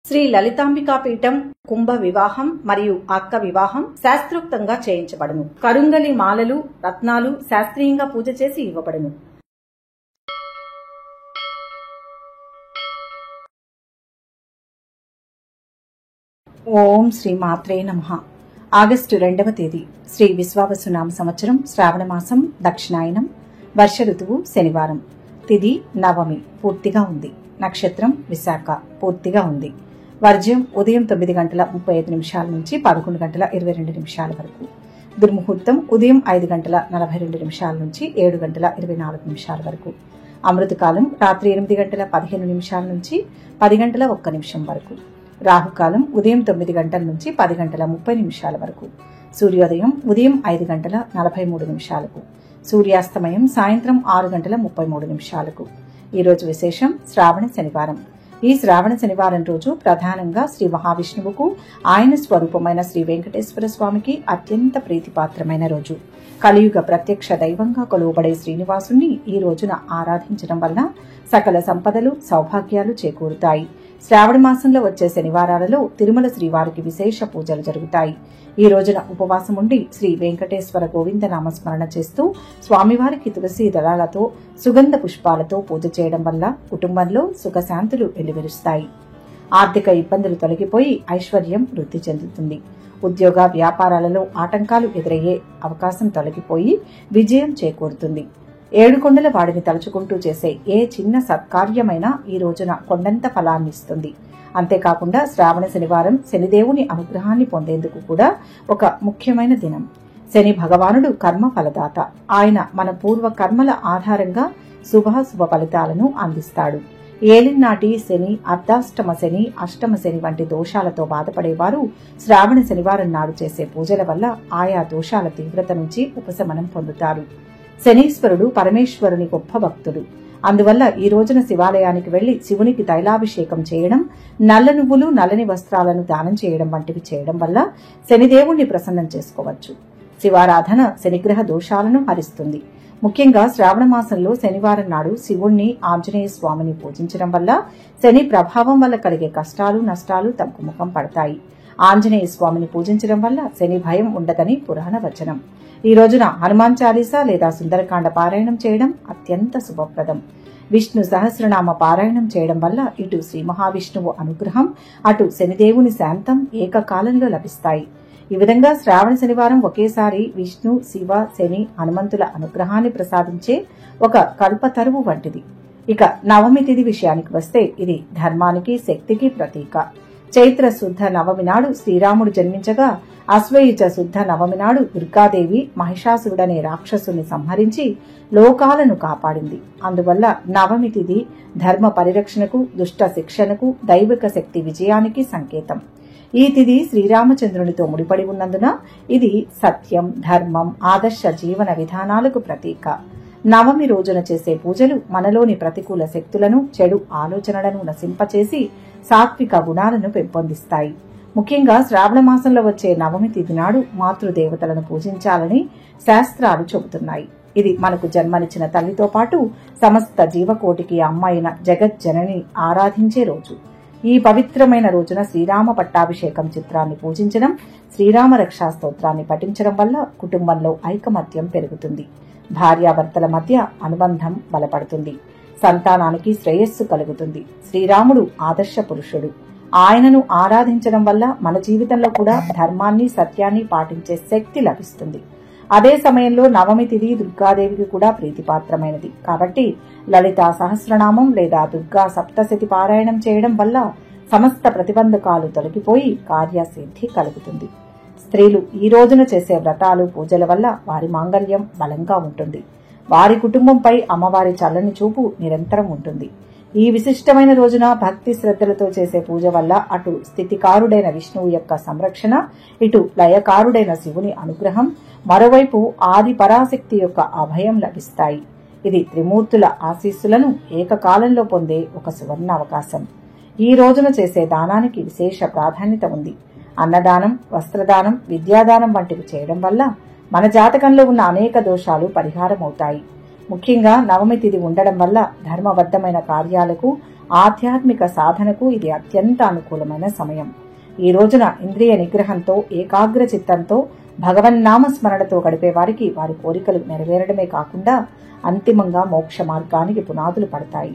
శ్రీ లలితాంబికా పీఠం కుంభ వివాహం మరియు అక్క వివాహం శాస్త్రోక్తంగా చేయించబడును. కరుంగలి మాలలు రత్నాలు శాస్త్రీయంగా పూజ చేసి ఇవ్వబడును. ఓం శ్రీ మాత్రే నమః. ఆగస్టు 2వ తేదీ శ్రీ విశ్వావసునామ సంవత్సరం శ్రావణ మాసం దక్షిణాయనం వర్ష ఋతువు శనివారం. తిథి నవమి పూర్తిగా ఉంది. నక్షత్రం విశాఖ పూర్తిగా ఉంది. వర్జ్యం ఉదయం 9:35 నుంచి 11:22 వరకు. దుర్ముహూర్తం ఉదయం 5:42 నుంచి 7:24 వరకు. అమృతకాలం రాత్రి 8:15 నుంచి 10:01 వరకు. రాహుకాలం ఉదయం 9 గంటల నుంచి 10:30 వరకు. సూర్యోదయం ఉదయం 5:43. సూర్యాస్తమయం సాయంత్రం 6:33. ఈ రోజు విశేషం శ్రావణ శనివారం. ఈ శ్రావణ శనివారం రోజు ప్రధానంగా శ్రీ మహావిష్ణువుకు ఆయన స్వరూపమైన శ్రీ వెంకటేశ్వర స్వామికి అత్యంత ప్రీతిపాత్రమైన రోజు. కలియుగ ప్రత్యక్ష దైవంగా కొలువబడే శ్రీనివాసుని ఈ రోజున ఆరాధించడం వల్ల సకల సంపదలు సౌభాగ్యాలు చేకూరుతాయి. శ్రావణ మాసంలో వచ్చే శనివారాలలో తిరుమల శ్రీవారికి విశేష పూజలు జరుగుతాయి. ఈ రోజున ఉపవాసం ఉండి శ్రీ వెంకటేశ్వర గోవింద నామస్మరణ చేస్తూ స్వామివారికి తులసి దళాలతో సుగంధ పుష్పాలతో పూజ చేయడం వల్ల కుటుంబంలో సుఖశాంతులు వెలువరుస్తాయి. ఆర్థిక ఇబ్బందులు తొలగిపోయి ఐశ్వర్యం వృద్ధి చెందుతుంది. ఉద్యోగ వ్యాపారాలలో ఆటంకాలు ఎదురయ్యే అవకాశం తొలగిపోయి విజయం చేకూరుతుంది. ఏడుకొండల వాడిని తలుచుకుంటూ చేసే ఏ చిన్న సత్కార్యమైనా ఈ రోజున కొండంత ఫలాన్ని ఇస్తుంది. అంతేకాకుండా శ్రావణ శనివారం శనిదేవుని అనుగ్రహాన్ని పొందేందుకు కూడా ఒక ముఖ్యమైన దినం. శని భగవానుడు కర్మ ఫలదాత. ఆయన మన పూర్వ కర్మల ఆధారంగా శుభాశుభ ఫలితాలను అందిస్తాడు. ఏలినాటి శని, అర్ధాష్టమ శని, అష్టమ శని వంటి దోషాలతో బాధపడేవారు శ్రావణ శనివారం నాడు చేసే పూజల వల్ల ఆయా దోషాల తీవ్రత నుంచి ఉపశమనం పొందుతారు. శనీశ్వరుడు పరమేశ్వరుని గొప్ప భక్తుడు. అందువల్ల ఈ రోజున శివాలయానికి వెళ్లి శివునికి తైలాభిషేకం చేయడం, నల్ల నువ్వులు నల్లని వస్త్రాలను దానం చేయడం వంటివి చేయడం వల్ల శనిదేవుణ్ణి ప్రసన్నం చేసుకోవచ్చు. శివారాధన శనిగ్రహ దోషాలను హరిస్తుంది. ముఖ్యంగా శ్రావణ మాసంలో శనివారం నాడు శివుణ్ణి, ఆంజనేయ స్వామిని పూజించడం వల్ల శని ప్రభావం వల్ల కలిగే కష్టాలు నష్టాలు తగ్గుముఖం పడతాయి. ఆంజనేయ స్వామిని పూజించడం వల్ల శని భయం ఉండదని పురాణ వచనం. ఈ రోజున హనుమాన్ చాలీసా లేదా సుందరకాండ పారాయణం చేయడం అత్యంత శుభప్రదం. విష్ణు సహస్రనామ పారాయణం చేయడం వల్ల ఇటు శ్రీ మహావిష్ణువు అనుగ్రహం, అటు శనిదేవుని శాంతం ఏకకాలంలో లభిస్తాయి. ఈ విధంగా శ్రావణ శనివారం ఒకేసారి విష్ణు, శివ, శని, హనుమంతుల అనుగ్రహాన్ని ప్రసాదించే ఒక కల్పతరువు వంటిది. ఇక నవమి తిథి విషయానికి వస్తే ఇది ధర్మానికి శక్తికి ప్రతీక. చైత్ర శుద్ధ నవమి నాడు శ్రీరాముడు జన్మించగా అశ్వయుజ శుద్ధ నవమి నాడు దుర్గాదేవి మహిషాసురుడనే రాక్షసుని సంహరించి లోకాలను కాపాడింది. అందువల్ల నవమి తిథి ధర్మ పరిరక్షణకు, దుష్ట శిక్షణకు, దైవిక శక్తి విజయానికి సంకేతం. ఈ తిథి శ్రీరామచంద్రునితో ముడిపడి ఉన్నందున ఇది సత్యం, ధర్మం, ఆదర్శ జీవన విధానాలకు ప్రతీక. నవమి రోజున చేసే పూజలు మనలోని ప్రతికూల శక్తులను, చెడు ఆలోచనలను నశింపచేసి సాత్విక గుణాలను పెంపొందిస్తాయి. ముఖ్యంగా శ్రావణ మాసంలో వచ్చే నవమి తిథి నాడు మాతృదేవతలను పూజించాలని శాస్త్రాలు చెబుతున్నాయి. ఇది మనకు జన్మనిచ్చిన తల్లితో పాటు సమస్త జీవకోటికి అమ్మ అయిన జగజ్జనని ఆరాధించే రోజు. ఈ పవిత్రమైన రోజున శ్రీరామ పట్టాభిషేకం చిత్రాన్ని పూజించడం, శ్రీరామ రక్షా స్తోత్రాన్ని పఠించడం వల్ల కుటుంబంలో ఐకమత్యం పెరుగుతుంది. భార్యాభర్తల మధ్య అనుబంధం బలపడుతుంది. సంతానానికి శ్రేయస్సు కలుగుతుంది. శ్రీరాముడు ఆదర్శ పురుషుడు. ఆయనను ఆరాధించడం వల్ల మన జీవితంలో కూడా ధర్మాన్ని, సత్యాన్ని పాటించే శక్తి లభిస్తుంది. అదే సమయంలో నవమి తిథి దుర్గాదేవికి కూడా ప్రీతిపాత్రమైనది. కాబట్టి లలితా సహస్రనామం లేదా దుర్గా సప్తశతి పారాయణం చేయడం వల్ల సమస్త ప్రతిబంధకాలు తొలగిపోయి కార్యసిద్ధి కలుగుతుంది. స్త్రీలు ఈ రోజున చేసే వ్రతాలు, పూజల వల్ల వారి మాంగళ్యం బలంగా ఉంటుంది. వారి కుటుంబంపై అమ్మవారి చల్లని చూపు నిరంతరం ఉంటుంది. ఈ విశిష్టమైన రోజున భక్తి శ్రద్ధలతో చేసే పూజ వల్ల అటు స్థితికారుడైన విష్ణువు యొక్క సంరక్షణ, ఇటు లయకారుడైన శివుని అనుగ్రహం, మరోవైపు ఆది పరాశక్తి యొక్క అభయం లభిస్తాయి. ఇది త్రిమూర్తుల ఆశీస్సులను ఏకకాలంలో పొందే ఒక సువర్ణ అవకాశం. ఈ రోజున చేసే దానానికి విశేష ప్రాధాన్యత ఉంది. అన్నదానం, వస్త్రదానం, విద్యాదానం వంటివి చేయడం వల్ల మన జాతకంలో ఉన్న అనేక దోషాలు పరిహారమవుతాయి. ముఖ్యంగా నవమి తిథి ఉండడం వల్ల ధర్మబద్ధమైన కార్యాలకు, ఆధ్యాత్మిక సాధనకు ఇది అత్యంత అనుకూలమైన సమయం. ఈ రోజున ఇంద్రియ నిగ్రహంతో, ఏకాగ్ర చిత్తంతో భగవన్నామ స్మరణతో గడిపే వారికి వారి కోరికలు నెరవేరడమే కాకుండా అంతిమంగా మోక్ష మార్గానికి పునాదులు పడతాయి.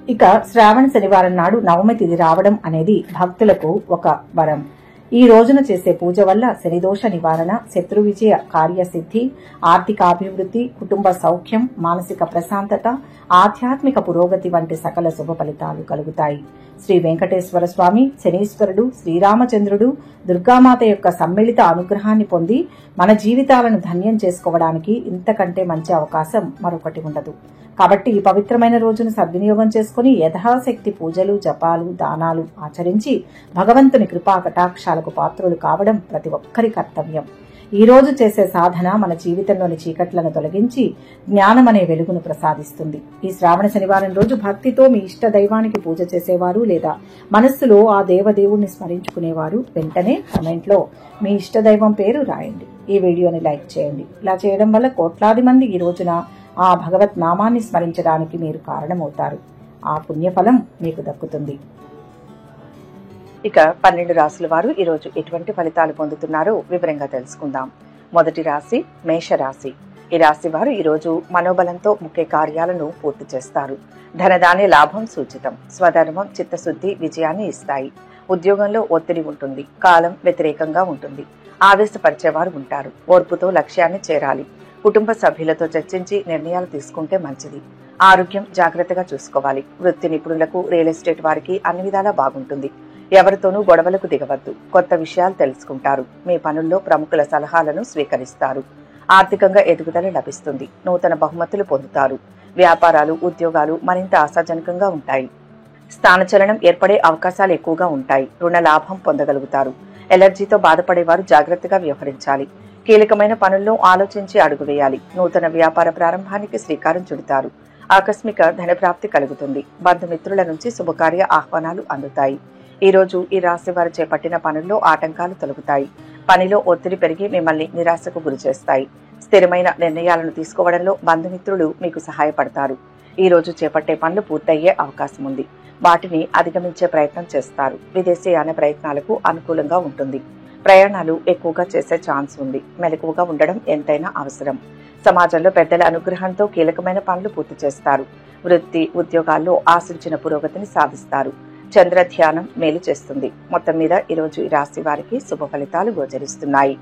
ఇక శ్రావణ శనివారం నాడు నవమి తిథి రావడం అనేది భక్తులకు ఒక వరం. ఈ రోజున చేసే పూజ వల్ల శనిదోష నివారణ, శత్రు విజయ, కార్యసిద్ధి, ఆర్థికాభివృద్ధి, కుటుంబ సౌఖ్యం, మానసిక ప్రశాంతత, ఆధ్యాత్మిక పురోగతి వంటి సకల శుభ ఫలితాలు కలుగుతాయి. శ్రీ వెంకటేశ్వర స్వామి, శనీశ్వరుడు, శ్రీరామచంద్రుడు, దుర్గామాత యొక్క సమ్మిళిత అనుగ్రహాన్ని పొంది మన జీవితాలను ధన్యం చేసుకోవడానికి ఇంతకంటే మంచి అవకాశం మరొకటి ఉండదు. కాబట్టి ఈ పవిత్రమైన రోజును సద్వినియోగం చేసుకుని యథాశక్తి పూజలు, జపాలు, దానాలు ఆచరించి భగవంతుని కృపా కటాక్షాలకు పాత్రులు కావడం ప్రతి ఒక్కరి కర్తవ్యం. ఈ రోజు చేసే సాధన మన జీవితంలోని చీకట్లను తొలగించి జ్ఞానం అనే వెలుగును ప్రసాదిస్తుంది. ఈ శ్రావణ శనివారం రోజు భక్తితో మీ ఇష్ట దైవానికి పూజ చేసేవారు లేదా మనస్సులో ఆ దేవదేవుణ్ణి స్మరించుకునేవారు వెంటనే కామెంట్లో మీ ఇష్ట దైవం పేరు రాయండి. ఈ వీడియోని లైక్ చేయండి. ఇలా చేయడం వల్ల కోట్లాది మంది ఈ రోజున ఆ భగవత్ నామాన్ని స్మరించడానికి మీరు కారణమవుతారు. ఆ పుణ్యఫలం మీకు దక్కుతుంది. ఇక 12 రాశుల వారు ఈరోజు ఎటువంటి ఫలితాలు పొందుతున్నారో వివరంగా తెలుసుకుందాం. మొదటి రాశి మేషరాశి. ఈ రాశి వారు ఈరోజు మనోబలంతో ముఖ్య కార్యాలను పూర్తి చేస్తారు. ధనధాన్య లాభం సూచితం. స్వధర్మం, చిత్తశుద్ధి విజయాన్ని ఇస్తాయి. ఉద్యోగంలో ఒత్తిడి ఉంటుంది. కాలం వ్యతిరేకంగా ఉంటుంది. ఆవేశపరిచేవారు ఉంటారు. ఓర్పుతో లక్ష్యాన్ని చేరాలి. కుటుంబ సభ్యులతో చర్చించి నిర్ణయాలు తీసుకుంటే మంచిది. ఆరోగ్యం జాగ్రత్తగా చూసుకోవాలి. వృత్తి నిపుణులకు, రియల్ ఎస్టేట్ వారికి అన్ని విధాలా బాగుంటుంది. ఎవరితోనూ గొడవలకు దిగవద్దు. కొత్త విషయాలు తెలుసుకుంటారు. మీ పనుల్లో ప్రముఖుల సలహాలను స్వీకరిస్తారు. ఆర్థికంగా ఎదుగుదల లభిస్తుంది. నూతన బహుమతులు పొందుతారు. వ్యాపారాలు, ఉద్యోగాలు మరింత ఆశాజనకంగా ఉంటాయి. స్థానచలనం ఏర్పడే అవకాశాలు ఎక్కువగా ఉంటాయి. రుణ లాభం పొందగలుగుతారు. ఎలర్జీతో బాధపడేవారు జాగ్రత్తగా వ్యవహరించాలి. కీలకమైన పనుల్లో ఆలోచించి అడుగు వేయాలి. నూతన వ్యాపార ప్రారంభానికి శ్రీకారం చుడతారు. ఆకస్మిక ధనప్రాప్తి కలుగుతుంది. బంధుమిత్రుల నుంచి శుభకార్య ఆహ్వానాలు అందుతాయి. ఈ రోజు ఈ రాశి వారు చేపట్టిన పనుల్లో ఆటంకాలు తొలగుతాయి. పనిలో ఒత్తిడి పెరిగి మిమ్మల్ని నిరాశకు గురిచేస్తాయి. స్థిరమైన నిర్ణయాలను తీసుకోవడంలో బంధుమిత్రులు మీకు సహాయపడతారు. ఈ రోజు చేపట్టే పనులు పూర్తయ్యే అవకాశం ఉంది. వాటిని అధిగమించే ప్రయత్నం చేస్తారు. విదేశీయాన ప్రయత్నాలకు అనుకూలంగా ఉంటుంది. ప్రయాణాలు ఎక్కువగా చేసే ఛాన్స్ ఉంది. మెలకువగా ఉండడం ఎంతైనా అవసరం. సమాజంలో పెద్దల అనుగ్రహంతో కీలకమైన పనులు పూర్తి చేస్తారు. వృత్తి, ఉద్యోగాల్లో ఆశించిన పురోగతిని సాధిస్తారు. చంద్ర ధ్యానం మేలు చేస్తుంది. మొత్తం మీద ఈరోజు ఈ రాశి వారికి శుభ ఫలితాలు గోచరిస్తున్నాయి.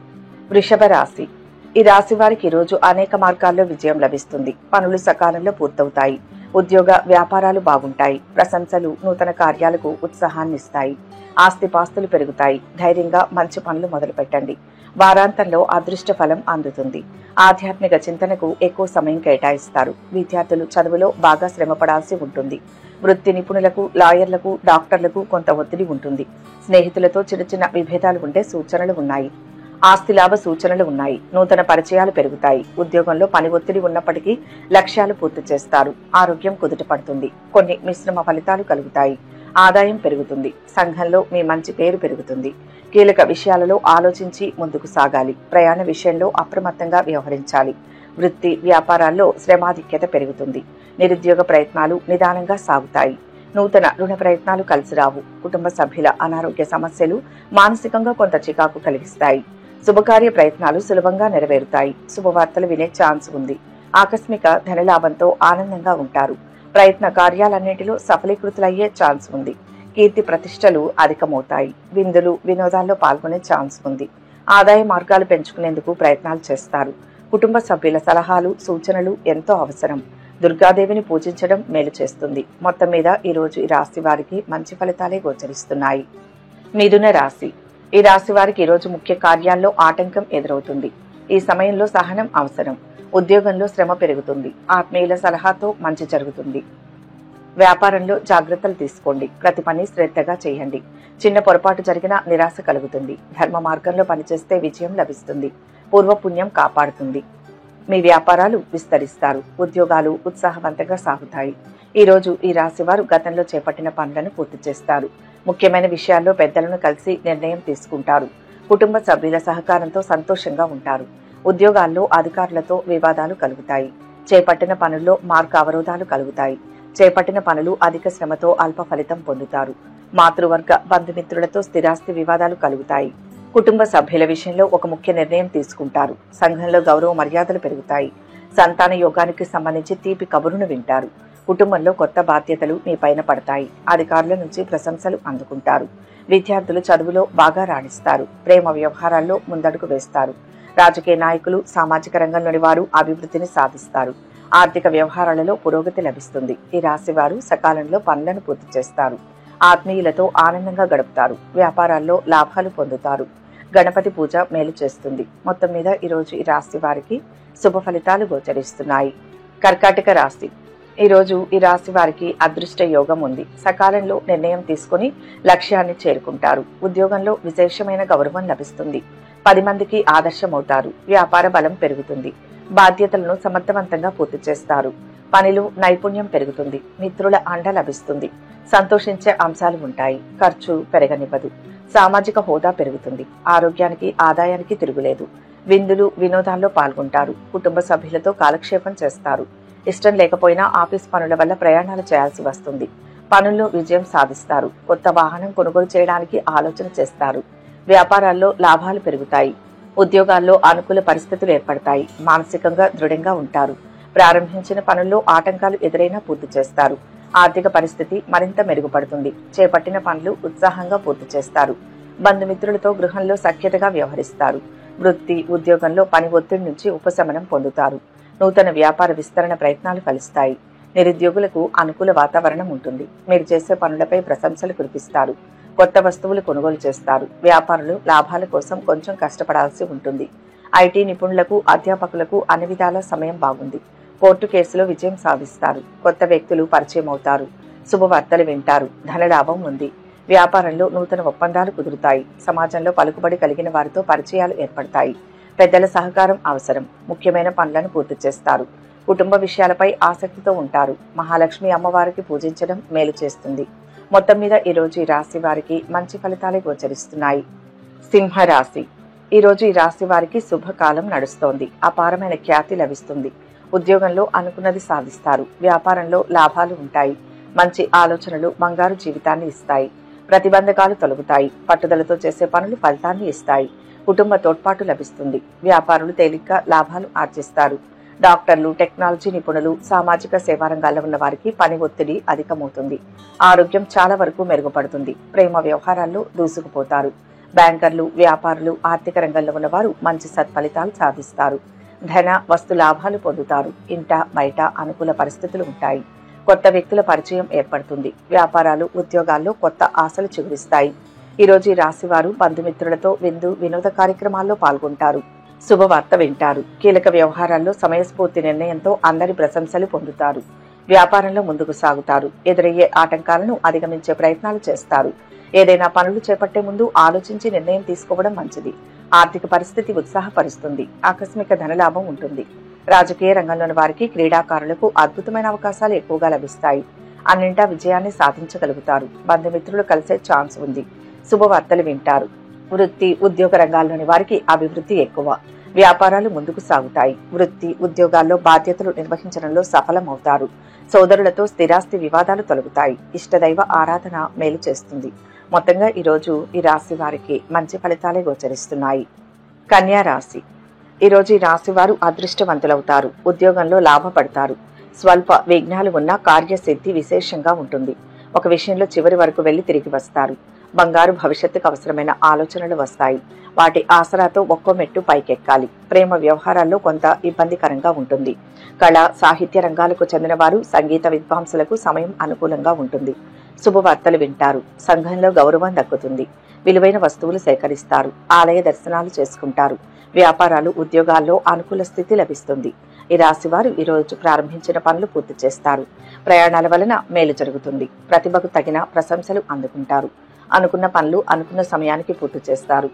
వృషభ రాశి. ఈ రాశి వారికి ఈరోజు అనేక మార్గాల్లో విజయం లభిస్తుంది. పనులు సకాలంలో పూర్తవుతాయి. ఉద్యోగ వ్యాపారాలు బాగుంటాయి. ప్రశంసలు నూతన కార్యాలకు ఉత్సాహాన్ని ఇస్తాయి. ఆస్తిపాస్తులు పెరుగుతాయి. ధైర్యంగా మంచి పనులు మొదలు పెట్టండి. వారాంతంలో అదృష్ట ఫలం అందుతుంది. ఆధ్యాత్మిక చింతనకు ఎక్కువ సమయం కేటాయిస్తారు. విద్యార్థులు చదువులో బాగా శ్రమపడాల్సి ఉంటుంది. వృత్తి నిపుణులకు, లాయర్లకు, డాక్టర్లకు కొంత ఒత్తిడి ఉంటుంది. స్నేహితులతో చిన్న చిన్న విభేదాలు ఉండే సూచనలు ఉన్నాయి. ఆస్తి లాభ సూచనలు ఉన్నాయి. నూతన పరిచయాలు పెరుగుతాయి. ఉద్యోగంలో పని ఒత్తిడి ఉన్నప్పటికీ లక్ష్యాలు పూర్తి చేస్తారు. ఆరోగ్యం కుదుట పడుతుంది. కొన్ని మిశ్రమ ఫలితాలు కలుగుతాయి. ఆదాయం పెరుగుతుంది. సంఘంలో మీ మంచి పేరు పెరుగుతుంది. కీలక విషయాలలో ఆలోచించి ముందుకు సాగాలి. ప్రయాణ విషయంలో అప్రమత్తంగా వ్యవహరించాలి. వృత్తి వ్యాపారాల్లో శ్రమాధిక్యత పెరుగుతుంది. నిరుద్యోగ ప్రయత్నాలు నిదానంగా సాగుతాయి. నూతన రుణ ప్రయత్నాలు కలిసి రావు. కుటుంబ సభ్యుల అనారోగ్య సమస్యలు మానసికంగా కొంత చికాకు కలిగిస్తాయి. శుభకార్య ప్రయత్నాలు సులభంగా నెరవేరుతాయి. శుభవార్తలు వినే ఛాన్స్ ఉంది. ఆకస్మిక ధనలాభంతో ఆనందంగా ఉంటారు. ప్రయత్న కార్యాలన్నింటిలో సఫలీకృతులయ్యే ఛాన్స్ ఉంది. కీర్తి ప్రతిష్టలు అధికమవుతాయి. విందులు, వినోదాల్లో పాల్గొనే ఛాన్స్ ఉంది. ఆదాయ మార్గాలు పెంచుకునేందుకు ప్రయత్నాలు చేస్తారు. కుటుంబ సభ్యుల సలహాలు, సూచనలు ఎంతో అవసరం. దుర్గాదేవిని పూజించడం మేలు చేస్తుంది. మొత్తం మీద ఈ రోజు ఈ రాశి వారికి మంచి ఫలితాలే గోచరిస్తున్నాయి. మిథున రాశి. ఈ రాశి వారికి ఈరోజు ముఖ్య కార్యాల్లో ఆటంకం ఎదురవుతుంది. ఈ సమయంలో సహనం అవసరం. ఉద్యోగంలో శ్రమ పెరుగుతుంది. ఆత్మీయుల సలహాతో మంచి జరుగుతుంది. వ్యాపారంలో జాగ్రత్తలు తీసుకోండి. ప్రతి పని శ్రద్ధగా చేయండి. చిన్న పొరపాటు జరిగినా నిరాశ కలుగుతుంది. ధర్మ మార్గంలో పనిచేస్తే విజయం లభిస్తుంది. పూర్వపుణ్యం కాపాడుతుంది. మీ వ్యాపారాలు విస్తరిస్తారు. ఉద్యోగాలు ఉత్సాహవంతంగా సాగుతాయి. ఈ రోజు ఈ రాశి వారు గతంలో చేపట్టిన పనులను పూర్తి చేస్తారు. ముఖ్యమైన విషయాల్లో పెద్దలను కలిసి నిర్ణయం తీసుకుంటారు. కుటుంబ సభ్యుల సహకారంతో సంతోషంగా ఉంటారు. ఉద్యోగాల్లో అధికారులతో వివాదాలు కలుగుతాయి. చేపట్టిన పనుల్లో మార్గ అవరోధాలు కలుగుతాయి. చేపట్టిన పనులు అధిక శ్రమతో అల్ప ఫలితం పొందుతారు. మాతృవర్గ బంధుమిత్రులతో స్థిరాస్తి వివాదాలు కలుగుతాయి. కుటుంబ సభ్యుల విషయంలో ఒక ముఖ్య నిర్ణయం తీసుకుంటారు. సంఘంలో గౌరవ మర్యాదలు పెరుగుతాయి. సంతాన యోగానికి సంబంధించి తీపి కబురును వింటారు. కుటుంబంలో కొత్త బాధ్యతలు మీ పైన పడతాయి. అధికారుల నుంచి ప్రశంసలు అందుకుంటారు. విద్యార్థులు చదువులో బాగా రాణిస్తారు. ప్రేమ వ్యవహారాల్లో ముందడుగు వేస్తారు. రాజకీయ నాయకులు, సామాజిక రంగంలోని వారు అభివృద్ధిని సాధిస్తారు. ఆర్థిక వ్యవహారాలలో పురోగతి లభిస్తుంది. ఈ రాశి వారు సకాలంలో పనులను పూర్తి చేస్తారు. ఆత్మీయులతో ఆనందంగా గడుపుతారు. వ్యాపారాల్లో లాభాలు పొందుతారు. గణపతి పూజ మేలు చేస్తుంది. మొత్తం మీద ఈరోజు ఈ రాశి వారికి శుభ ఫలితాలు గోచరిస్తున్నాయి. కర్కాటక రాశి. ఈరోజు ఈ రాశి వారికి అదృష్ట యోగం ఉంది. సకాలంలో నిర్ణయం తీసుకుని లక్ష్యాన్ని చేరుకుంటారు. ఉద్యోగంలో విశేషమైన గౌరవం లభిస్తుంది. 10 మందికి ఆదర్శమవుతారు. వ్యాపార బలం పెరుగుతుంది. బాధ్యతలను సమర్థవంతంగా పూర్తి చేస్తారు. పనిలో నైపుణ్యం పెరుగుతుంది. మిత్రుల అండ లభిస్తుంది. సంతోషించే అంశాలు ఉంటాయి. ఖర్చు పెరగనివ్వదు. సామాజిక హోదా పెరుగుతుంది. ఆరోగ్యానికి ఆదాయానికి తిరుగులేదు. విందులు వినోదాల్లో పాల్గొంటారు. కుటుంబ సభ్యులతో కాలక్షేపం చేస్తారు. ఇష్టం లేకపోయినా ఆఫీస్ పనుల వల్ల ప్రయాణాలు చేయాల్సి వస్తుంది. పనుల్లో విజయం సాధిస్తారు. కొత్త వాహనం కొనుగోలు చేయడానికి ఆలోచన చేస్తారు. వ్యాపారాల్లో లాభాలు పెరుగుతాయి. ఉద్యోగాల్లో అనుకూల పరిస్థితులు ఏర్పడతాయి. మానసికంగా దృఢంగా ఉంటారు. ప్రారంభించిన పనుల్లో ఆటంకాలు ఎదురైనా పూర్తి చేస్తారు. ఆర్థిక పరిస్థితి మరింత మెరుగుపడుతుంది. చేపట్టిన పనులు ఉత్సాహంగా పూర్తి చేస్తారు. బంధుమిత్రులతో గృహంలో సఖ్యతగా వ్యవహరిస్తారు. వృత్తి ఉద్యోగంలో పని ఒత్తిడి నుంచి ఉపశమనం పొందుతారు. నూతన వ్యాపార విస్తరణ ప్రయత్నాలు ఫలిస్తాయి. నిరుద్యోగులకు అనుకూల వాతావరణం ఉంటుంది. మీరు చేసే పనులపై ప్రశంసలు కురిపిస్తారు. కొత్త వస్తువులు కొనుగోలు చేస్తారు. వ్యాపారులు లాభాల కోసం కొంచెం కష్టపడాల్సి ఉంటుంది. ఐటీ నిపుణులకు, అధ్యాపకులకు అన్ని విధాల సమయం బాగుంది. కోర్టు కేసులో విజయం సాధిస్తారు. కొత్త వ్యక్తులు పరిచయం అవుతారు. శుభవార్తలు వింటారు. ధనలాభం ఉంది. వ్యాపారంలో నూతన ఒప్పందాలు కుదురుతాయి. సమాజంలో పలుకుబడి కలిగిన వారితో పరిచయాలు ఏర్పడతాయి. పెద్దల సహకారం అవసరం. ముఖ్యమైన పనులను పూర్తి చేస్తారు. కుటుంబ విషయాలపై ఆసక్తితో ఉంటారు. మహాలక్ష్మి అమ్మవారికి పూజించడం మేలు చేస్తుంది. మొత్తం మీద ఈరోజు ఈ రాశి వారికి మంచి ఫలితాలే గోచరిస్తున్నాయి. సింహరాశి. ఈరోజు ఈ రాశి వారికి శుభకాలం నడుస్తోంది. అపారమైన ఖ్యాతి లభిస్తుంది. ఉద్యోగంలో అనుకున్నది సాధిస్తారు. వ్యాపారంలో లాభాలు ఉంటాయి. మంచి ఆలోచనలు బంగారు జీవితాన్ని ఇస్తాయి. ప్రతిబంధకాలు తొలగుతాయి. పట్టుదలతో చేసే పనులు ఫలితాన్ని ఇస్తాయి. కుటుంబ తోడ్పాటు లభిస్తుంది. వ్యాపారులు తేలిగ్గా లాభాలు ఆర్జిస్తారు. డాక్టర్లు, టెక్నాలజీ నిపుణులు, సామాజిక సేవా రంగాల్లో ఉన్న వారికి పని ఒత్తిడి అధికమవుతుంది. ఆరోగ్యం చాలా వరకు మెరుగుపడుతుంది. ప్రేమ వ్యవహారాల్లో దూసుకుపోతారు. బ్యాంకర్లు, వ్యాపారులు, ఆర్థిక రంగంలో ఉన్నవారు మంచి సత్ఫలితాలు సాధిస్తారు. ధన వస్తు లాభాలు పొందుతారు. ఇంట బయట అనుకూల పరిస్థితులు ఉంటాయి. కొత్త వ్యక్తుల పరిచయం ఏర్పడుతుంది. వ్యాపారాలు, ఉద్యోగాల్లో కొత్త ఆశలు చిగురిస్తాయి. ఈరోజు ఈ రాశివారు బంధుమిత్రులతో విందు వినోద కార్యక్రమాల్లో పాల్గొంటారు. శుభవార్త వింటారు. కీలక వ్యవహారాల్లో సమయస్ఫూర్తి నిర్ణయంతో అందరి ప్రశంసలు పొందుతారు. వ్యాపారంలో ముందుకు సాగుతారు. ఎదురయ్యే ఆటంకాలను అధిగమించే ప్రయత్నాలు చేస్తారు. ఏదైనా పనులు చేపట్టే ముందు ఆలోచించి నిర్ణయం తీసుకోవడం మంచిది. ఆర్థిక పరిస్థితి ఉత్సాహపరుస్తుంది. ఆకస్మిక ధనలాభం ఉంటుంది. రాజకీయ రంగంలోని వారికి, క్రీడాకారులకు అద్భుతమైన అవకాశాలు ఎక్కువగా లభిస్తాయి. అన్నింటా విజయాన్ని సాధించగలుగుతారు. బంధుమిత్రులు కలిసే ఛాన్స్ ఉంది. శుభవార్తలు వింటారు. వృత్తి ఉద్యోగ రంగాల్లోని వారికి అభివృద్ధి ఎక్కువ. వ్యాపారాలు ముందుకు సాగుతాయి. వృత్తి ఉద్యోగాల్లో బాధ్యతలు నిర్వహించడంలో సఫలమవుతారు. సోదరులతో స్థిరాస్తి వివాదాలు తొలగుతాయి. ఇష్టదైవ ఆరాధన మేలు చేస్తుంది. మొత్తంగా ఈరోజు ఈ రాశి వారికి మంచి ఫలితాలే గోచరిస్తున్నాయి. కన్యా రాశి. ఈరోజు ఈ రాశి వారు అదృష్టవంతులవుతారు. ఉద్యోగంలో లాభపడతారు. స్వల్ప విఘ్నాలు ఉన్న కార్యసిద్ధి విశేషంగా ఉంటుంది. ఒక విషయంలో చివరి వరకు వెళ్లి తిరిగి వస్తారు. బంగారు భవిష్యత్తుకు అవసరమైన ఆలోచనలు వస్తాయి. వాటి ఆసరాతో ఒక్కో మెట్టు పైకెక్కాలి. ప్రేమ వ్యవహారాల్లో కొంత ఇబ్బందికరంగా ఉంటుంది. కళ సాహిత్య రంగాలకు చెందిన వారు, సంగీత విద్వాంసులకు సమయం అనుకూలంగా ఉంటుంది. శుభవార్తలు వింటారు. సంఘంలో గౌరవం దక్కుతుంది. విలువైన వస్తువులు సేకరిస్తారు. ఆలయ దర్శనాలు చేసుకుంటారు. వ్యాపారాలు ఉద్యోగాల్లో అనుకూల స్థితి లభిస్తుంది. ఈ రాశి వారు ఈరోజు ప్రారంభించిన పనులు పూర్తి చేస్తారు. ప్రయాణాల వలన మేలు జరుగుతుంది. ప్రతిభకు తగిన ప్రశంసలు అందుకుంటారు. అనుకున్న పనులు అనుకున్న సమయానికి పూర్తి చేస్తారు.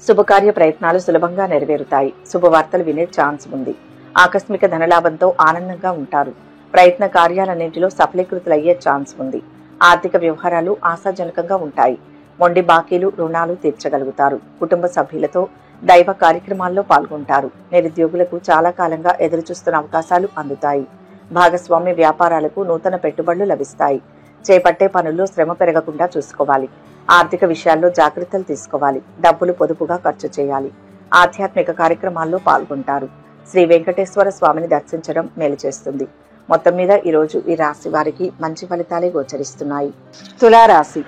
శుభకార్య ప్రయత్నాలు సులభంగా నెరవేరుతాయి. శుభవార్తలు వినే ఛాన్స్ ఉంది. ఆకస్మిక ధనలాభంతో ఆనందంగా ఉంటారు. ప్రయత్న కార్యాలన్నింటిలో సఫలీకృతులయ్యే ఛాన్స్ ఉంది. ఆర్థిక వ్యవహారాలు ఆశాజనకంగా ఉంటాయి. మొండి బాకీలు, రుణాలు తీర్చగలుగుతారు. కుటుంబ సభ్యులతో దైవ కార్యక్రమాల్లో పాల్గొంటారు. నిరుద్యోగులకు చాలా కాలంగా ఎదురుచూస్తున్న అవకాశాలు అందుతాయి. భాగస్వామ్య వ్యాపారాలకు నూతన పెట్టుబడులు లభిస్తాయి. చేపట్టే పనుల్లో శ్రమ పెరగకుండా చూసుకోవాలి. ఆర్థిక విషయాల్లో జాగ్రత్తలు తీసుకోవాలి. డబ్బులు పొదుపుగా ఖర్చు చేయాలి. ఆధ్యాత్మిక కార్యక్రమాల్లో పాల్గొంటారు. శ్రీ వెంకటేశ్వర స్వామిని దర్శించడం మేలు చేస్తుంది. మొత్తం మీద ఈరోజు ఈ రాశి వారికి మంచి ఫలితాలే గోచరిస్తున్నాయి. తులారాశి.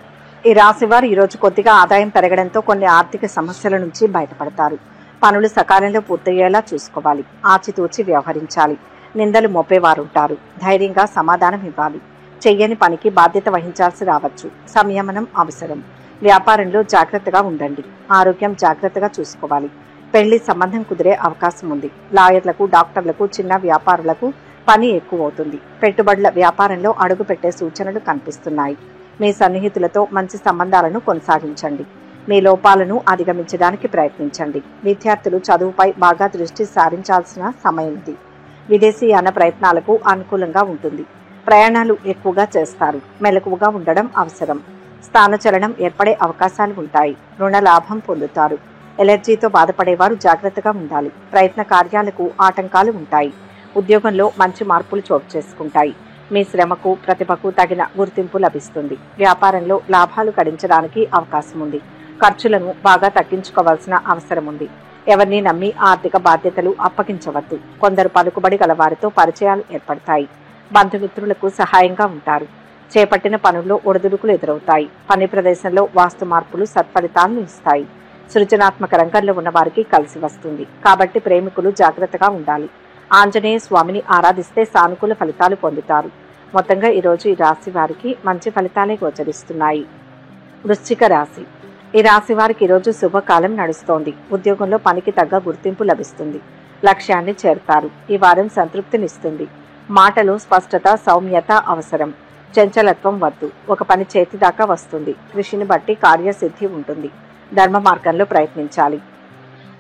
ఈ రాశి వారు ఈరోజు కొద్దిగా ఆదాయం పెరగడంతో కొన్ని ఆర్థిక సమస్యల నుంచి బయటపడతారు. పనులు సకాలంలో పూర్తయ్యేలా చూసుకోవాలి. ఆచితూచి వ్యవహరించాలి. నిందలు మోపేవారుంటారు. ధైర్యంగా సమాధానం ఇవ్వాలి. చెయ్యని పనికి బాధ్యత వహించాల్సి రావచ్చు. సంయమనం అవసరం. వ్యాపారంలో జాగ్రత్తగా ఉండండి. ఆరోగ్యం జాగ్రత్తగా చూసుకోవాలి. పెళ్లి సంబంధం కుదిరే అవకాశం ఉంది. లాయర్లకు, డాక్టర్లకు, చిన్న వ్యాపారులకు పని ఎక్కువ అవుతుంది. పెట్టుబడుల వ్యాపారంలో అడుగు పెట్టే సూచనలు కనిపిస్తున్నాయి. మీ సన్నిహితులతో మంచి సంబంధాలను కొనసాగించండి. మీ లోపాలను అధిగమించడానికి ప్రయత్నించండి. విద్యార్థులు చదువుపై బాగా దృష్టి సారించాల్సిన సమయం ఇది. విదేశీయాన ప్రయత్నాలకు అనుకూలంగా ఉంటుంది. ప్రయాణాలు ఎక్కువగా చేస్తారు. మెలకువగా ఉండడం అవసరం. స్థానచలనం ఏర్పడే అవకాశాలు ఉంటాయి. రుణ లాభం పొందుతారు. ఎలర్జీతో బాధపడేవారు జాగ్రత్తగా ఉండాలి. ప్రయత్న కార్యాలకు ఆటంకాలు ఉంటాయి. ఉద్యోగంలో మంచి మార్పులు చోటు చేసుకుంటాయి. మీ శ్రమకు, ప్రతిభకు తగిన గుర్తింపు లభిస్తుంది. వ్యాపారంలో లాభాలు గడించడానికి అవకాశం ఉంది. ఖర్చులను బాగా తగ్గించుకోవాల్సిన అవసరం ఉంది. ఎవరిని నమ్మి ఆర్థిక బాధ్యతలు అప్పగించవద్దు. కొందరు పలుకుబడి గల వారితో పరిచయాలు ఏర్పడతాయి. బంధుమిత్రులకు సహాయంగా ఉంటారు. చేపట్టిన పనుల్లో ఒడిదుడుకులు ఎదురవుతాయి. పని ప్రదేశంలో వాస్తు మార్పులు సత్ఫలితాలను ఇస్తాయి. సృజనాత్మక రంగంలో ఉన్న వారికి కలిసి వస్తుంది. కాబట్టి ప్రేమికులు జాగ్రత్తగా ఉండాలి. ఆంజనేయ స్వామిని ఆరాధిస్తే సానుకూల ఫలితాలు పొందుతారు. మొత్తంగా ఈరోజు ఈ రాశి వారికి మంచి ఫలితాలే గోచరిస్తున్నాయి. వృశ్చిక రాశి. ఈ రాశి వారికి ఈరోజు శుభకాలం నడుస్తోంది. ఉద్యోగంలో పనికి తగ్గ గుర్తింపు లభిస్తుంది. లక్ష్యాన్ని చేరుతారు. ఈ వారం సంతృప్తినిస్తుంది. మాటలో స్పష్టత, సౌమ్యత అవసరం. చంచలత్వం వద్దు. ఒక పని చేతి దాకా వస్తుంది. కృషిని బట్టి కార్యసిద్ధి ఉంటుంది. ధర్మ మార్గంలో ప్రయత్నించాలి.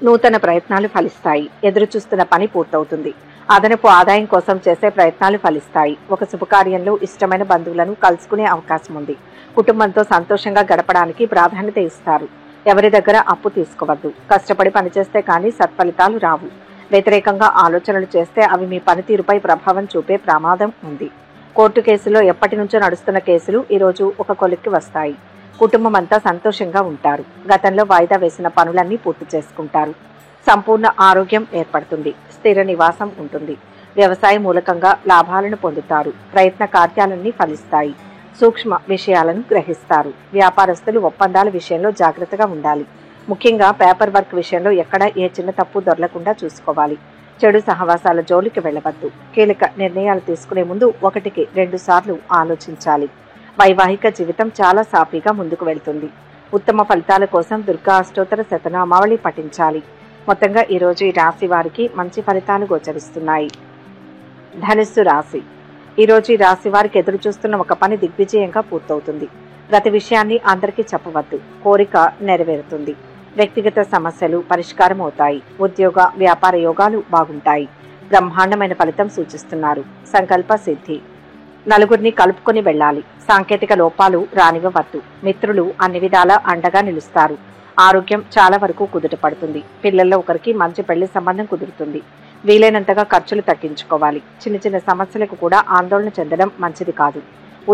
నూతన ప్రయత్నాలు ఫలిస్తాయి. ఎదురు చూస్తున్న పని పూర్తవుతుంది. అదనపు ఆదాయం కోసం చేసే ప్రయత్నాలు ఫలిస్తాయి. ఒక శుభకార్యంలో ఇష్టమైన బంధువులను కలుసుకునే అవకాశం ఉంది. కుటుంబంతో సంతోషంగా గడపడానికి ప్రాధాన్యత ఇస్తారు. ఎవరి దగ్గర అప్పు తీసుకోవద్దు. కష్టపడి పనిచేస్తే కానీ సత్ఫలితాలు రావు. వ్యతిరేకంగా ఆలోచనలు చేస్తే అవి మీ పనితీరుపై ప్రభావం చూపే ప్రమాదం ఉంది. కోర్టు కేసులో ఎప్పటి నుంచో నడుస్తున్న కేసులు ఈరోజు ఒక కొలిక్కి వస్తాయి. కుటుంబం అంతా సంతోషంగా ఉంటారు. గతంలో వాయిదా వేసిన పనులన్నీ పూర్తి చేసుకుంటారు. సంపూర్ణ ఆరోగ్యం ఏర్పడుతుంది. స్థిర నివాసం ఉంటుంది. వ్యవసాయ మూలకంగా లాభాలను పొందుతారు. ప్రయత్న కార్యాలన్నీ ఫలిస్తాయి. సూక్ష్మ విషయాలను గ్రహిస్తారు. వ్యాపారస్తులు ఒప్పందాల విషయంలో జాగ్రత్తగా ఉండాలి. ముఖ్యంగా పేపర్ వర్క్ విషయంలో ఎక్కడ ఏ చిన్న తప్పు దొరలకుండా చూసుకోవాలి. చెడు సహవాసాల జోలికి వెళ్లవద్దు. కీలక నిర్ణయాలు తీసుకునే ముందు 1-2 సార్లు ఆలోచించాలి. వైవాహిక జీవితం చాలా సాఫీగా ముందుకు వెళ్తుంది. ఉత్తమ ఫలితాల కోసం దుర్గా అష్టోత్తర శతనామావళి పఠించాలి. మొత్తంగా ఈరోజు ఈ రాశి వారికి మంచి ఫలితాలు గోచరిస్తున్నాయి. ధనుస్సు రాశి. ఈరోజు ఈ రాశి వారికి ఎదురు చూస్తున్న ఒక పని దిగ్విజయంగా పూర్తవుతుంది. ప్రతి విషయాన్ని అందరికీ చెప్పవద్దు. కోరిక నెరవేరుతుంది. వ్యక్తిగత సమస్యలు పరిష్కారం అవుతాయి. ఉద్యోగ, వ్యాపార యోగాలు బాగుంటాయి. బ్రహ్మాండమైన ఫలితం సూచిస్తున్నారు. సంకల్ప సిద్ధి. నలుగురిని కలుపుకొని వెళ్ళాలి. సాంకేతిక లోపాలు రానివ్వవద్దు. మిత్రులు అన్ని విధాలా అండగా నిలుస్తారు. ఆరోగ్యం చాలా వరకు కుదుట పడుతుంది. పిల్లల్లో ఒకరికి మంచి పెళ్లి సంబంధం కుదురుతుంది. వీలైనంతగా ఖర్చులు తగ్గించుకోవాలి. చిన్న చిన్న సమస్యలకు కూడా ఆందోళన చెందడం మంచిది కాదు.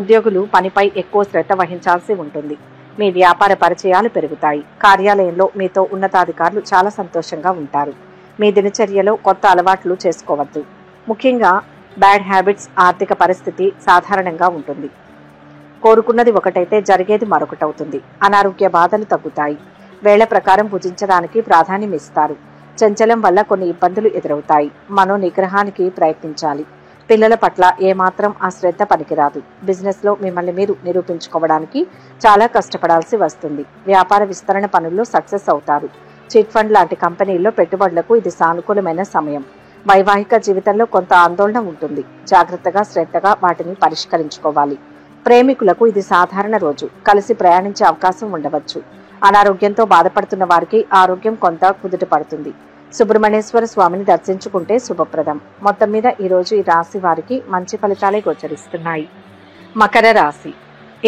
ఉద్యోగులు పనిపై ఎక్కువ శ్రద్ధ వహించాల్సి ఉంటుంది. మీ వ్యాపార పరిచయాలు పెరుగుతాయి. కార్యాలయంలో మీతో ఉన్నతాధికారులు చాలా సంతోషంగా ఉంటారు. మీ దినచర్యలో కొత్త అలవాట్లు చేసుకోవద్దు. ముఖ్యంగా బ్యాడ్ హ్యాబిట్స్. ఆర్థిక పరిస్థితి సాధారణంగా ఉంటుంది. కోరుకున్నది ఒకటైతే జరిగేది మరొకటవుతుంది. అనారోగ్య బాధలు తగ్గుతాయి. వేళ ప్రకారం భుజించడానికి ప్రాధాన్యం ఇస్తారు. చంచలం వల్ల కొన్ని ఇబ్బందులు ఎదురవుతాయి. మనో నిగ్రహానికి ప్రయత్నించాలి. పిల్లల పట్ల ఏమాత్రం అశ్రద్ధ పనికిరాదు. బిజినెస్లో మిమ్మల్ని మీరు నిరూపించుకోవడానికి చాలా కష్టపడాల్సి వస్తుంది. వ్యాపార విస్తరణ పనుల్లో సక్సెస్ అవుతారు. చిట్ ఫండ్ లాంటి కంపెనీల్లో పెట్టుబడులకు ఇది సానుకూలమైన సమయం. వైవాహిక జీవితంలో కొంత ఆందోళన ఉంటుంది. జాగ్రత్తగా, శ్రద్ధగా వాటిని పరిష్కరించుకోవాలి. ప్రేమికులకు ఇది సాధారణ రోజు. కలిసి ప్రయాణించే అవకాశం ఉండవచ్చు. అనారోగ్యంతో బాధపడుతున్న వారికి ఆరోగ్యం కొంత కుదుట పడుతుంది. సుబ్రహ్మణ్యేశ్వర స్వామిని దర్శించుకుంటే శుభప్రదం. మొత్తం మీద ఈరోజు ఈ రాశి వారికి మంచి ఫలితాలే గోచరిస్తున్నాయి. మకర రాశి.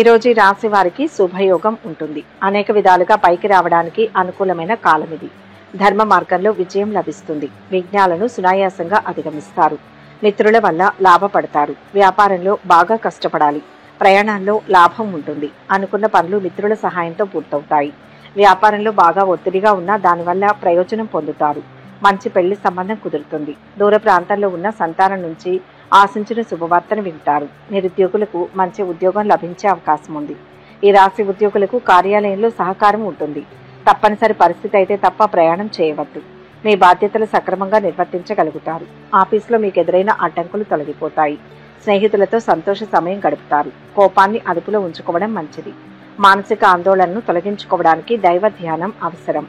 ఈరోజు ఈ రాశి వారికి శుభయోగం ఉంటుంది. అనేక విధాలుగా పైకి రావడానికి అనుకూలమైన కాలం ఇది. ధర్మ మార్గంలో విజయం లభిస్తుంది. విఘ్నాలను సునాయాసంగా అధిగమిస్తారు. మిత్రుల వల్ల లాభపడతారు. వ్యాపారంలో బాగా కష్టపడాలి. ప్రయాణాల్లో లాభం ఉంటుంది. అనుకున్న పనులు మిత్రుల సహాయంతో పూర్తవుతాయి. వ్యాపారంలో బాగా ఒత్తిడిగా ఉన్నా దానివల్ల ప్రయోజనం పొందుతారు. మంచి పెళ్లి సంబంధం కుదురుతుంది. దూర ప్రాంతాల్లో ఉన్న సంతానం నుంచి ఆశించిన శుభవార్తను వింటారు. నిరుద్యోగులకు మంచి ఉద్యోగం లభించే అవకాశం ఉంది. ఈ రాశి ఉద్యోగులకు కార్యాలయంలో సహకారం ఉంటుంది. తప్పనిసరి పరిస్థితి అయితే తప్ప ప్రయాణం చేయవద్దు. మీ బాధ్యతలు సక్రమంగా నిర్వర్తించగలుగుతారు. ఆఫీసులో మీకు ఎదురైన అడ్డంకులు తొలగిపోతాయి. స్నేహితులతో సంతోష సమయం గడుపుతారు. కోపాన్ని అదుపులో ఉంచుకోవడం మంచిది. మానసిక ఆందోళనను తొలగించుకోవడానికి దైవ ధ్యానం అవసరం.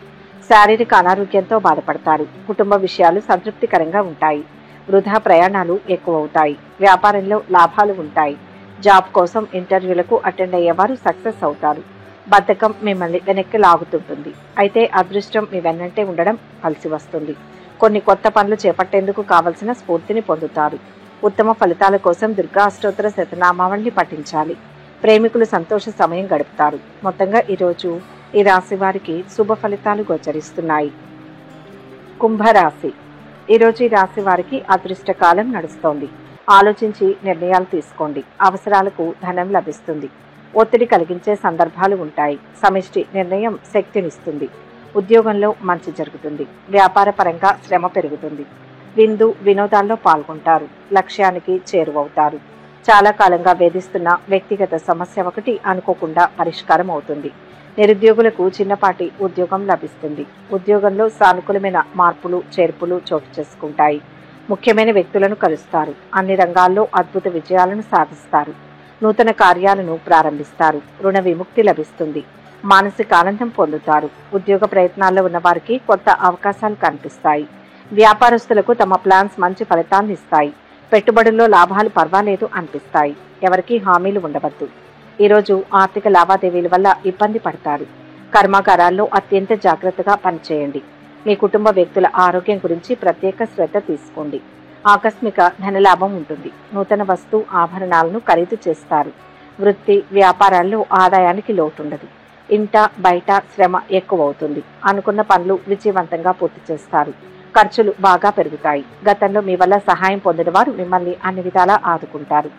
శారీరక అనారోగ్యంతో బాధపడతారు. కుటుంబ విషయాలు సంతృప్తికరంగా ఉంటాయి. వృధా ప్రయాణాలు ఎక్కువవుతాయి. వ్యాపారంలో లాభాలు ఉంటాయి. జాబ్ కోసం ఇంటర్వ్యూలకు అటెండ్ అయ్యేవారు సక్సెస్ అవుతారు. బద్ధకం మిమ్మల్ని వెనక్కి లాగుతుంటుంది. అయితే అదృష్టం మీ వెన్నంటే ఉండడం కలిసి వస్తుంది. కొన్ని కొత్త పనులు చేపట్టేందుకు కావలసిన స్ఫూర్తిని పొందుతారు. ఉత్తమ ఫలితాల కోసం దుర్గా అష్టోత్తర శతనామావళిని పఠించాలి. ప్రేమికులు సంతోష సమయం గడుపుతారు. మొత్తంగా ఈరోజు ఈ రాశి వారికి శుభ ఫలితాలు గోచరిస్తున్నాయి. కుంభరాశి. ఈరోజు ఈ రాశి వారికి అదృష్ట కాలం నడుస్తోంది. ఆలోచించి నిర్ణయాలు తీసుకోండి. అవసరాలకు ధనం లభిస్తుంది. ఒత్తిడి కలిగించే సందర్భాలు ఉంటాయి. సమిష్టి నిర్ణయం శక్తినిస్తుంది. ఉద్యోగంలో మంచి జరుగుతుంది. వ్యాపార పరంగా శ్రమ పెరుగుతుంది. విందు వినోదాల్లో పాల్గొంటారు. లక్ష్యానికి చేరువవుతారు. చాలా కాలంగా వేధిస్తున్న వ్యక్తిగత సమస్య ఒకటి అనుకోకుండా పరిష్కారం అవుతుంది. నిరుద్యోగులకు చిన్నపాటి ఉద్యోగం లభిస్తుంది. ఉద్యోగంలో సానుకూలమైన మార్పులు చేర్పులు చోటు చేసుకుంటాయి. ముఖ్యమైన వ్యక్తులను కలుస్తారు. అన్ని రంగాల్లో అద్భుత విజయాలను సాధిస్తారు. నూతన కార్యాలను ప్రారంభిస్తారు. రుణ విముక్తి లభిస్తుంది. మానసిక ఆనందం పొందుతారు. ఉద్యోగ ప్రయత్నాల్లో ఉన్న వారికి కొత్త అవకాశాలు కనిపిస్తాయి. వ్యాపారస్తులకు తమ ప్లాన్స్ మంచి ఫలితాన్ని ఇస్తాయి. పెట్టుబడుల్లో లాభాలు పర్వాలేదు అనిపిస్తాయి. ఎవరికీ హామీలు ఉండవద్దు. ఈరోజు ఆర్థిక లావాదేవీల వల్ల ఇబ్బంది పడతారు. కర్మాగారాల్లో అత్యంత జాగ్రత్తగా పనిచేయండి. మీ కుటుంబ వ్యక్తుల ఆరోగ్యం గురించి ప్రత్యేక శ్రద్ధ తీసుకోండి. ఆకస్మిక ధనలాభం ఉంటుంది. నూతన వస్తు ఆభరణాలను ఖరీదు చేస్తారు. వృత్తి వ్యాపారాల్లో ఆదాయానికి లోటుండదు. ఇంట బయట శ్రమ ఎక్కువవుతుంది. అనుకున్న పనులు విజయవంతంగా పూర్తి చేస్తారు. ఖర్చులు బాగా పెరుగుతాయి. గతంలో మీ వల్ల సహాయం పొందిన వారు మిమ్మల్ని అన్ని విధాలా ఆదుకుంటారు.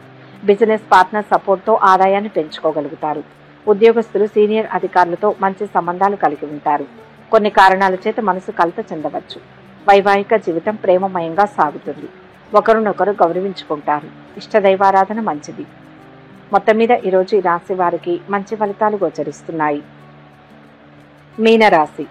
బిజినెస్ పార్ట్నర్ సపోర్ట్తో ఆదాయాన్ని పెంచుకోగలుగుతారు. ఉద్యోగస్తులు సీనియర్ అధికారులతో మంచి సంబంధాలు కలిగి ఉంటారు. కొన్ని కారణాల చేత మనసు కలత చెందవచ్చు. వైవాహిక జీవితం ప్రేమమయంగా సాగుతుంది. ఒకరినొకరు గౌరవించుకుంటారు. ఇష్టదైవారాధన మంచిది. మొత్తం మీద ఈరోజు ఈ రాశి వారికి మంచి ఫలితాలు గోచరిస్తున్నాయి. మీనరాశి.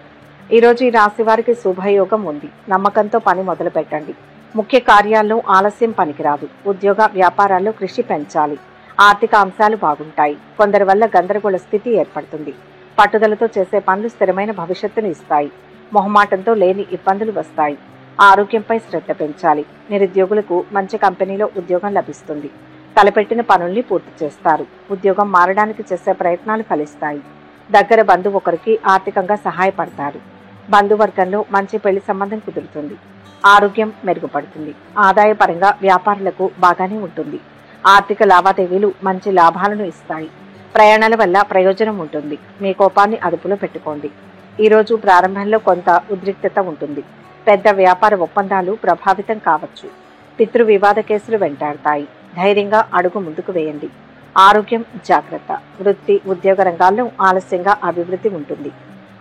ఈరోజు ఈ రాశి వారికి శుభయోగం ఉంది. నమ్మకంతో పని మొదలు పెట్టండి. ముఖ్య కార్యాల్లో ఆలస్యం పనికిరాదు. ఉద్యోగ వ్యాపారాల్లో కృషి పెంచాలి. ఆర్థిక అంశాలు బాగుంటాయి. కొందరి వల్ల గందరగోళ స్థితి ఏర్పడుతుంది. పట్టుదలతో చేసే పనులు స్థిరమైన భవిష్యత్తును ఇస్తాయి. మొహమాటంతో లేని ఇబ్బందులు వస్తాయి. ఆరోగ్యంపై శ్రద్ధ పెంచాలి. నిరుద్యోగులకు మంచి కంపెనీలో ఉద్యోగం లభిస్తుంది. తలపెట్టిన పనుల్ని పూర్తి చేస్తారు. ఉద్యోగం మారడానికి చేసే ప్రయత్నాలు ఫలిస్తాయి. దగ్గర బంధువు ఒకరికి ఆర్థికంగా సహాయపడతారు. బంధువర్గంలో మంచి పెళ్లి సంబంధం కుదురుతుంది. ఆరోగ్యం మెరుగుపడుతుంది. ఆదాయపరంగా వ్యాపారులకు బాగానే ఉంటుంది. ఆర్థిక లావాదేవీలు మంచి లాభాలను ఇస్తాయి. ప్రయాణాల వల్ల ప్రయోజనం ఉంటుంది. మీ కోపాన్ని అదుపులో పెట్టుకోండి. ఈరోజు ప్రారంభంలో కొంత ఉద్రిక్తత ఉంటుంది. పెద్ద వ్యాపార ఒప్పందాలు ప్రభావితం కావచ్చు. పితృ వివాద కేసులు వెంటాడతాయి. ధైర్యంగా అడుగు ముందుకు వేయండి. ఆరోగ్యం జాగ్రత్త. వృత్తి ఉద్యోగ రంగాల్లో ఆలస్యంగా అభివృద్ధి ఉంటుంది.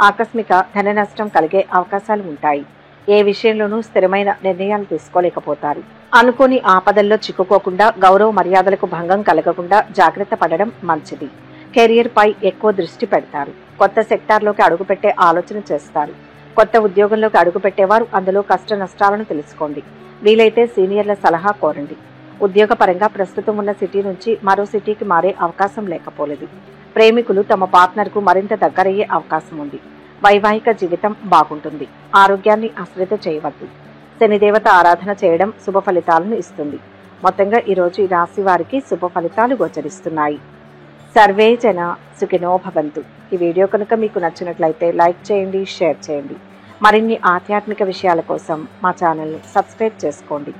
ఆకస్మిక ధన నష్టం కలిగే అవకాశాలు ఉంటాయి. ఏ విషయంలోనూ స్థిరమైన నిర్ణయాలు తీసుకోలేకపోతారు. అనుకోని ఆపదల్లో చిక్కుకోకుండా గౌరవ మర్యాదలకు భంగం కలగకుండా జాగ్రత్త పడడం మంచిది. కెరియర్ పై ఎక్కువ దృష్టి పెడతారు. కొత్త సెక్టార్లోకి అడుగుపెట్టే ఆలోచన చేస్తారు. కొత్త ఉద్యోగంలోకి అడుగుపెట్టేవారు అందులో కష్ట నష్టాలను తెలుసుకోండి. వీలైతే సీనియర్ల సలహా కోరండి. ఉద్యోగపరంగా ప్రస్తుతం ఉన్న సిటీ నుంచి మరో సిటీకి మారే అవకాశం లేకపోలేదు. ప్రేమికులు తమ పార్ట్నర్కు మరింత దగ్గరయ్యే అవకాశం ఉంది. వైవాహిక జీవితం బాగుంటుంది. ఆరోగ్యాన్ని అశ్రద్ధ చేయవద్దు. శనిదేవత ఆరాధన చేయడం శుభ ఫలితాలను ఇస్తుంది. మొత్తంగా ఈరోజు ఈ రాశి వారికి శుభ ఫలితాలు గోచరిస్తున్నాయి. సర్వే జన సుఖినో భవంతు. ఈ వీడియో కనుక మీకు నచ్చినట్లయితే లైక్ చేయండి, షేర్ చేయండి. మరిన్ని ఆధ్యాత్మిక విషయాల కోసం మా ఛానల్ని సబ్స్క్రైబ్ చేసుకోండి.